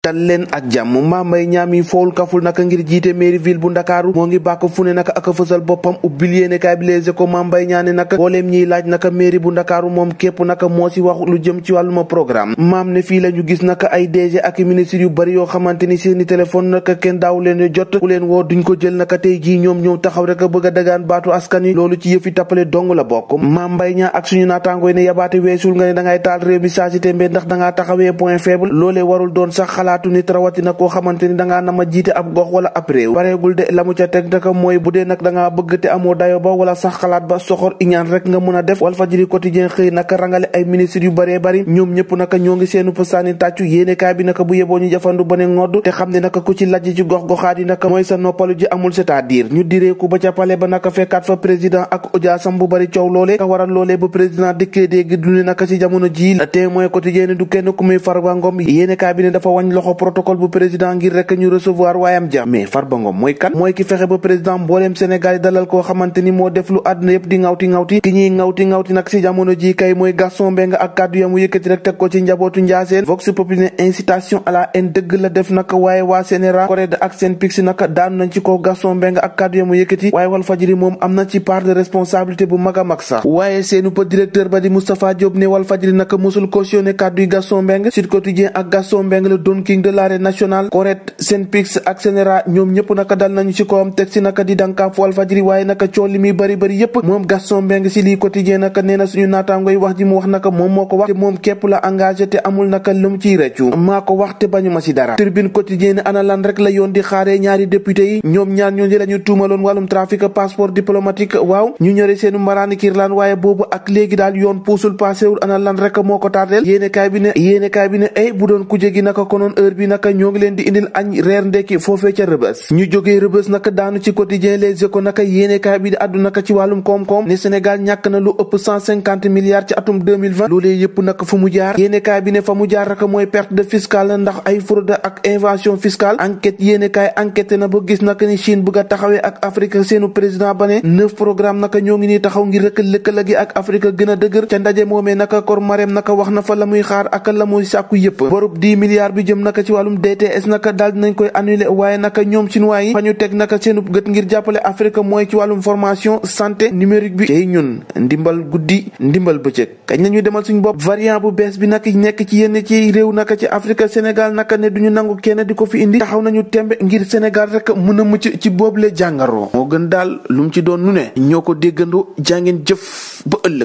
dal leen ak jàmm Mame Mbaye Niang mi foowul kaful naka ngir jiite mairie ville bu Ndakaaru moo ngi bàkk fu ne naka ak fësal boppam ubbil yéenekaay bi Les Échos Mame Mbaye Niang ne naka booleem ñiy laaj naka mairie bu Ndakaaru moom képp naka moo si wax lu jëm ci wàlluma programme maam ne fii la ñu gis naka ay DG ak ministre yu bari yoo xamante ni seeni téléphone naka kenn daaw leen jot ku leen woo duñ ko jël naka tey jii ñoom ñëw taxaw rek bëgg a dagaan baatu askan wi loolu ci yëfi tappale dong la bokk Mame Mbaye Niang ak suñu naataangooy ne yabaate weesul nga ne dangay taal réew mi saa si tembe ndax dangaa taxawee point faible loolee warul doon sax xalaatu nit rawatina koo xamante ni dangaa nama jiite ab gox wala ab réew pareegul de la mu ca teg daka mooy bu dee nag dangaa bëgg te amoo dayo ba wala sax xalaat ba soxor iñaan rek nga mën a def Walfadjri quotidien xëy naka rangale ay ministres yu bëree bëri ñoom ñëpp naka ñoo ngi seenu pëstaani tàccu yéenekaay bi naka bu yeboo ñu jafandu ba ne ngodd te xam ne naka ku ci lajj ci gox goxaat yi naka mooy sa noppalu ji amul c'est-à-dire ñu direeku ba ca pale ba naka fekkaat fa président ak audience bu bëri coow loole ka waral loolee ba président dikkee dégg du ne naka ci jamono ji Témoin quotidien du kenn ku muy Farba Ngom yéenekaay bi ne dafa wañ loxo protocole bu président ngir rek ñu recevoir waayam ja mais Farba Ngom mooy kan mooy ki fexe ba président mbooleem Sénégal yi dalal koo xamante ni moo def lu àdduna yëpp di ngawti ki ñuy ngawti nag ci jamono ji kay mooy Gaston Mbengue ak kàddu yamu yëkkati rek teg ko ci njabootu Njaaseen Vox Populi ne incitation à la haine dëgg la def nag waaye waa CNRA CORED ak SYNPICS nag daanu nañ ci ko Gaston Mbengue ak kàddu yamu yëkkati waaye Walfadjri moom am na ci part de responsabilité bu mag a mag sax waaye seenu pa directeur ba di Moustapha Diop ne Walfadjri nag mosul cautionné kàddu yi Gaston Mbengue Sud Quotidien ak Gaston Mbengue le Don King de l'arène nationale CORED SYNPICS ak CNRA ñoom ñëpp naka dal nañu ci kawam teg si naka di dankaaf Walfadjri waaye naka coow li muy bari yépp moom Gaston Mbengue si lii quotidien naka nee na suñu naataangoy wax ji mu wax naka moom moo ko wax te moom képp la engagé te amul naka lu mu ciy rëccu maa ko wax te bañu ma si dara Tribune quotidien ne ana lan rek la yoon di xaaree ñaari député yi ñoom ñaar ñooñu la ñu tuumaloon wàllum trafic passeport diplomatique waaw ñu ñore seenu maraani kirlaan waaye boobu ak léegi daal yoon puusul paasewul ana lan rek moo ko tardeel yéenekaay bi ne ay bu doon kuje gi naka konoon heure bi naka ñoo ngi leen di indil añ reer ndekki foofee ca Rëbës ñu jógee Rëbës naka daanu ci quotidien Les Échos naka yéenekaay bi di àddu naka ci wàllum koom-koom ne Sénégal ñàkk na lu ëpp 150 milliards ci atum 2020 loolee yëpp naka fu mu jaar yéenekaay bi ne fa mu jaar rek mooy perte de fiscale ndax ay fraude ak invasion fiscale enquête yéenekaay enquête na ba gis naka ni Chine bëgg a taxawee ak Afrique seenu président ba ne 9 programme naka ñoo ngi nii taxaw ngir rek lëkkale gi ak Afrique gën a dëgër ca ndaje moomee naka Kor Marème naka wax na fa la muy xaar ak la muy sàkku yëpp borub 10 milliards bi jëm naka ci wàllum DTS naka daal dinañ koy annulé waaye naka ñoom chinois yi fa ñu teg naka seenu gët ngir jàppale Afrique mooy ci wàllum formation santé numérique bi tey ñun ndimbal guddi ndimbal bëccëg kañ nañuy demal suñu bopp variant bu bees bi naka nekk ci yenn ci réew naka ci Afrique Sénégal naka ne duñu nangu kenn di ko fi indi taxaw nañu tembe ngir Sénégal rek mën a mucc ci boobule jàngaro moo gën daal lu mu ci doon nu ne ñoo ko déggandoo jàngeen jëf ba ëllëg